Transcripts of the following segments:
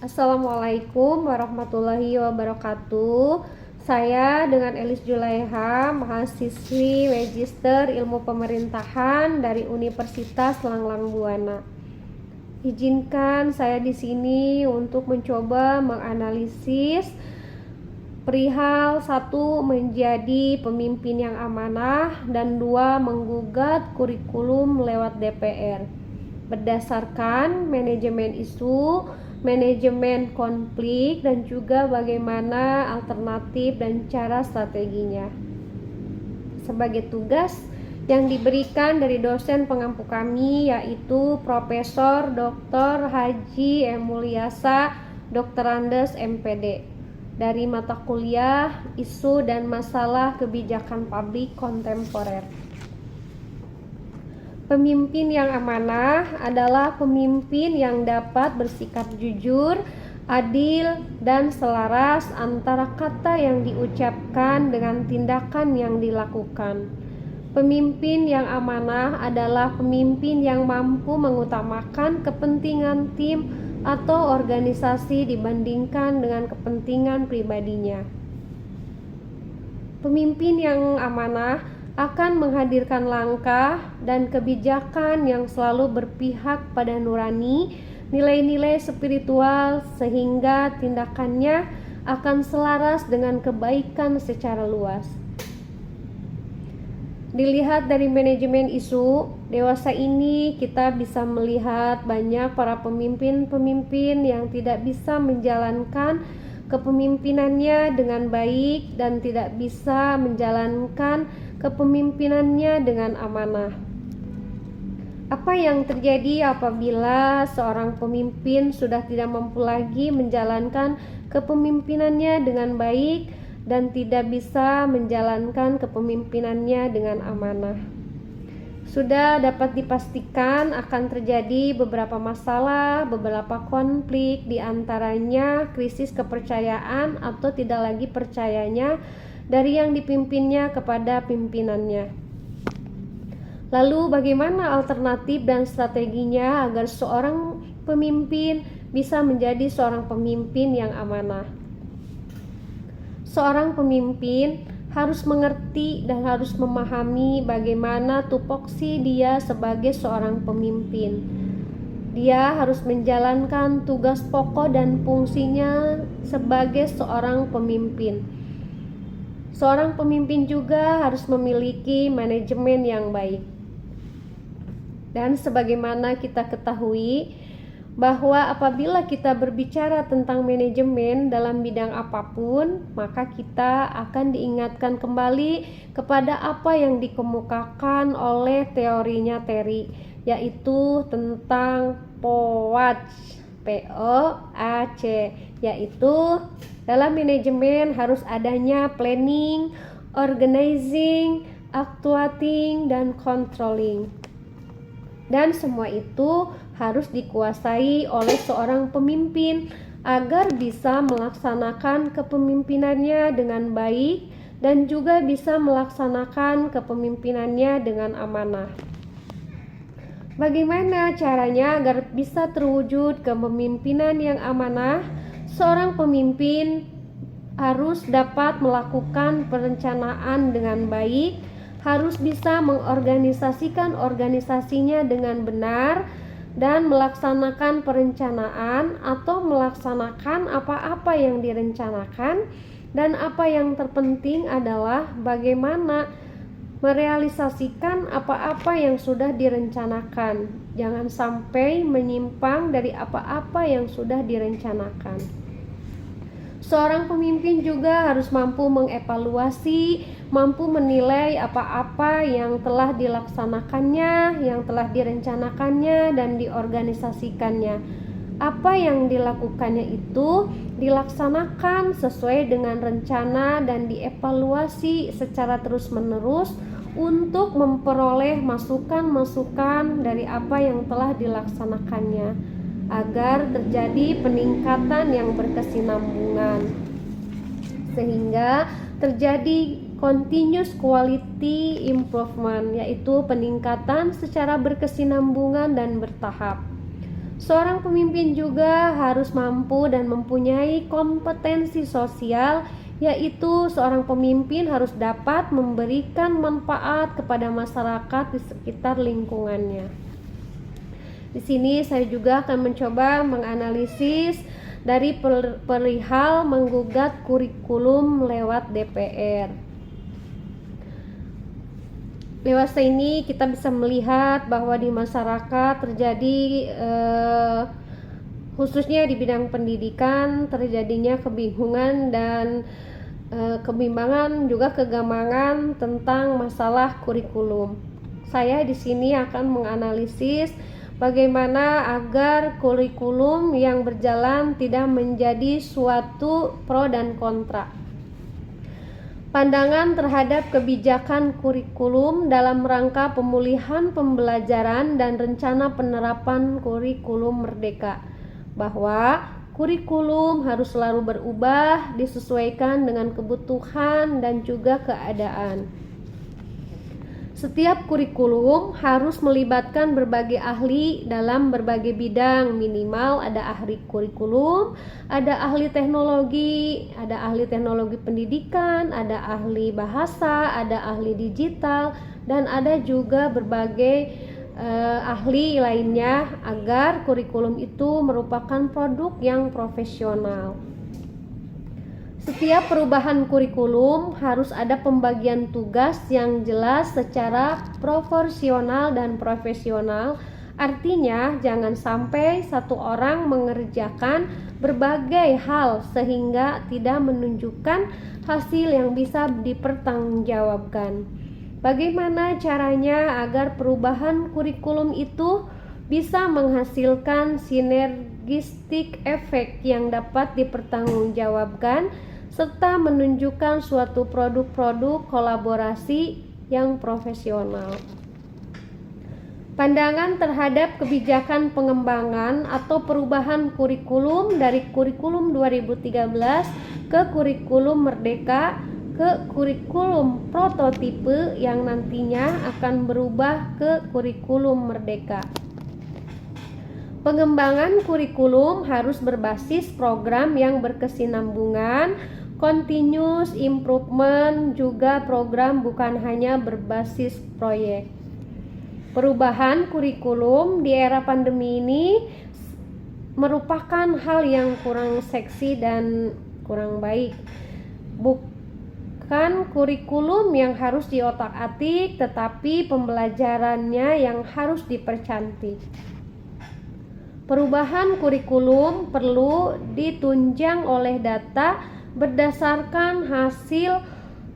Assalamualaikum warahmatullahi wabarakatuh. Saya dengan Elis Julaiha, mahasiswi Magister Ilmu Pemerintahan dari Universitas Langlang Buana. Izinkan saya di sini untuk mencoba menganalisis perihal 1. Menjadi pemimpin yang amanah, dan 2. Menggugat kurikulum lewat DPR berdasarkan manajemen isu, manajemen konflik, dan juga bagaimana alternatif dan cara strateginya. Sebagai tugas yang diberikan dari dosen pengampu kami, yaitu Profesor Dr. Haji M. Mulyasa Doktorandes MPD, dari mata kuliah Isu dan Masalah Kebijakan Publik Kontemporer. Pemimpin yang amanah adalah pemimpin yang dapat bersikap jujur, adil, dan selaras antara kata yang diucapkan dengan tindakan yang dilakukan. Pemimpin yang amanah adalah pemimpin yang mampu mengutamakan kepentingan tim atau organisasi dibandingkan dengan kepentingan pribadinya. Pemimpin yang amanah akan menghadirkan langkah dan kebijakan yang selalu berpihak pada nurani, nilai-nilai spiritual, sehingga tindakannya akan selaras dengan kebaikan secara luas. Dilihat dari manajemen isu, dewasa ini kita bisa melihat banyak para pemimpin-pemimpin yang tidak bisa menjalankan kepemimpinannya dengan baik dan tidak bisa menjalankan kepemimpinannya dengan amanah. Apa yang terjadi apabila seorang pemimpin sudah tidak mampu lagi menjalankan kepemimpinannya dengan baik dan tidak bisa menjalankan kepemimpinannya dengan amanah? Sudah dapat dipastikan akan terjadi beberapa masalah, beberapa konflik, diantaranya krisis kepercayaan atau tidak lagi percayanya dari yang dipimpinnya kepada pimpinannya. Lalu bagaimana alternatif dan strateginya agar seorang pemimpin bisa menjadi seorang pemimpin yang amanah? Seorang pemimpin harus mengerti dan harus memahami bagaimana tupoksi dia sebagai seorang pemimpin. Dia harus menjalankan tugas pokok dan fungsinya sebagai seorang pemimpin. Seorang pemimpin juga harus memiliki manajemen yang baik. Dan sebagaimana kita ketahui bahwa apabila kita berbicara tentang manajemen dalam bidang apapun, maka kita akan diingatkan kembali kepada apa yang dikemukakan oleh teorinya Terry, yaitu tentang POAC, POAC, yaitu dalam manajemen harus adanya planning, organizing, actuating, dan controlling. Dan semua itu harus dikuasai oleh seorang pemimpin agar bisa melaksanakan kepemimpinannya dengan baik dan juga bisa melaksanakan kepemimpinannya dengan amanah. Bagaimana caranya agar bisa terwujud kepemimpinan yang amanah? Seorang pemimpin harus dapat melakukan perencanaan dengan baik, harus bisa mengorganisasikan organisasinya dengan benar, dan melaksanakan perencanaan atau melaksanakan apa-apa yang direncanakan. Dan apa yang terpenting adalah bagaimana merealisasikan apa-apa yang sudah direncanakan. Jangan sampai menyimpang dari apa-apa yang sudah direncanakan. Seorang pemimpin juga harus mampu mengevaluasi, mampu menilai apa-apa yang telah dilaksanakannya, yang telah direncanakannya, dan diorganisasikannya. Apa yang dilakukannya itu dilaksanakan sesuai dengan rencana dan dievaluasi secara terus-menerus untuk memperoleh masukan-masukan dari apa yang telah dilaksanakannya, agar terjadi peningkatan yang berkesinambungan, sehingga terjadi continuous quality improvement, yaitu peningkatan secara berkesinambungan dan bertahap. Seorang pemimpin juga harus mampu dan mempunyai kompetensi sosial, yaitu seorang pemimpin harus dapat memberikan manfaat kepada masyarakat di sekitar lingkungannya. Di sini saya juga akan mencoba menganalisis dari perihal menggugat kurikulum lewat DPR. Lewat ini kita bisa melihat bahwa di masyarakat terjadi khususnya di bidang pendidikan terjadinya kebingungan dan kebimbangan juga kegamangan tentang masalah kurikulum. Saya di sini akan menganalisis bagaimana agar kurikulum yang berjalan tidak menjadi suatu pro dan kontra. Pandangan terhadap kebijakan kurikulum dalam rangka pemulihan pembelajaran dan rencana penerapan kurikulum merdeka, bahwa kurikulum harus selalu berubah disesuaikan dengan kebutuhan dan juga keadaan. Setiap kurikulum harus melibatkan berbagai ahli dalam berbagai bidang. Minimal ada ahli kurikulum, ada ahli teknologi pendidikan, ada ahli bahasa, ada ahli digital, dan ada juga berbagai ahli lainnya agar kurikulum itu merupakan produk yang profesional. Setiap perubahan kurikulum harus ada pembagian tugas yang jelas secara proporsional dan profesional. Artinya, jangan sampai satu orang mengerjakan berbagai hal sehingga tidak menunjukkan hasil yang bisa dipertanggungjawabkan. Bagaimana caranya agar perubahan kurikulum itu bisa menghasilkan sinergistik efek yang dapat dipertanggungjawabkan serta menunjukkan suatu produk-produk kolaborasi yang profesional. Pandangan terhadap kebijakan pengembangan atau perubahan kurikulum dari kurikulum 2013 ke kurikulum merdeka ke kurikulum prototipe yang nantinya akan berubah ke kurikulum merdeka. Pengembangan kurikulum harus berbasis program yang berkesinambungan, continuous improvement, juga program bukan hanya berbasis proyek. Perubahan kurikulum di era pandemi ini merupakan hal yang kurang seksi dan kurang baik. Bukan kurikulum yang harus diotak-atik, tetapi pembelajarannya yang harus dipercantik. Perubahan kurikulum perlu ditunjang oleh data berdasarkan hasil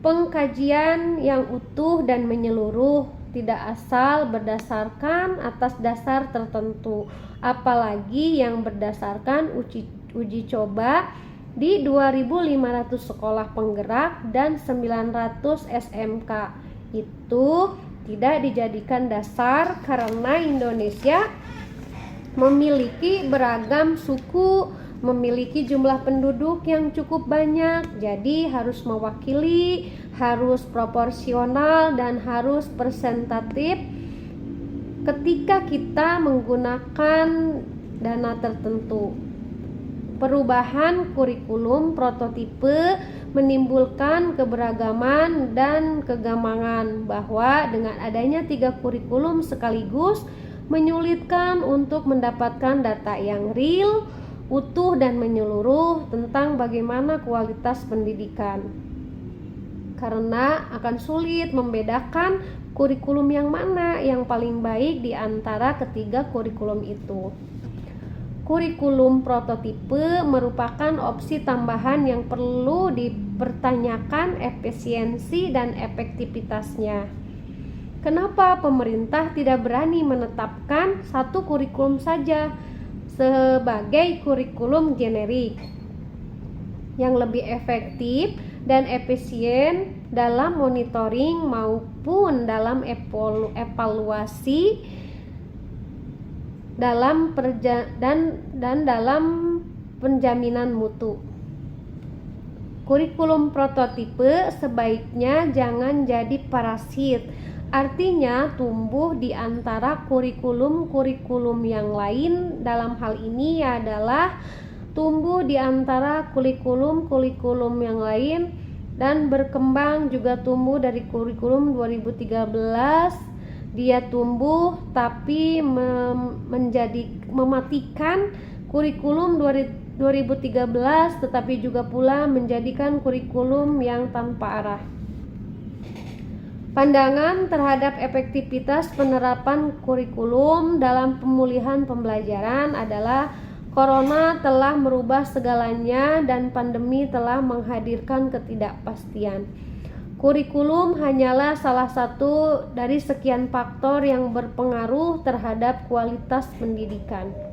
pengkajian yang utuh dan menyeluruh, tidak asal berdasarkan atas dasar tertentu, apalagi yang berdasarkan uji coba di 2.500 sekolah penggerak dan 900 SMK. Itu tidak dijadikan dasar karena Indonesia memiliki beragam suku, memiliki jumlah penduduk yang cukup banyak, jadi harus mewakili, harus proporsional, dan harus presentatif ketika kita menggunakan dana tertentu. Perubahan kurikulum prototipe menimbulkan keberagaman dan kegamangan, bahwa dengan adanya 3 kurikulum sekaligus menyulitkan untuk mendapatkan data yang real, utuh dan menyeluruh tentang bagaimana kualitas pendidikan, karena akan sulit membedakan kurikulum yang mana yang paling baik di antara ketiga kurikulum itu. Kurikulum prototipe merupakan opsi tambahan yang perlu dipertanyakan efisiensi dan efektivitasnya. Kenapa pemerintah tidak berani menetapkan satu kurikulum saja sebagai kurikulum generik yang lebih efektif dan efisien dalam monitoring maupun dalam evaluasi dalam dalam penjaminan mutu. Kurikulum prototipe sebaiknya jangan jadi parasit Artinya tumbuh di antara kurikulum-kurikulum yang lain. Dalam hal ini adalah tumbuh di antara kurikulum-kurikulum yang lain dan berkembang juga tumbuh dari kurikulum 2013. Dia tumbuh tapi mematikan kurikulum 2013, tetapi juga pula menjadikan kurikulum yang tanpa arah. Pandangan terhadap efektivitas penerapan kurikulum dalam pemulihan pembelajaran adalah corona telah merubah segalanya dan pandemi telah menghadirkan ketidakpastian. Kurikulum hanyalah salah satu dari sekian faktor yang berpengaruh terhadap kualitas pendidikan.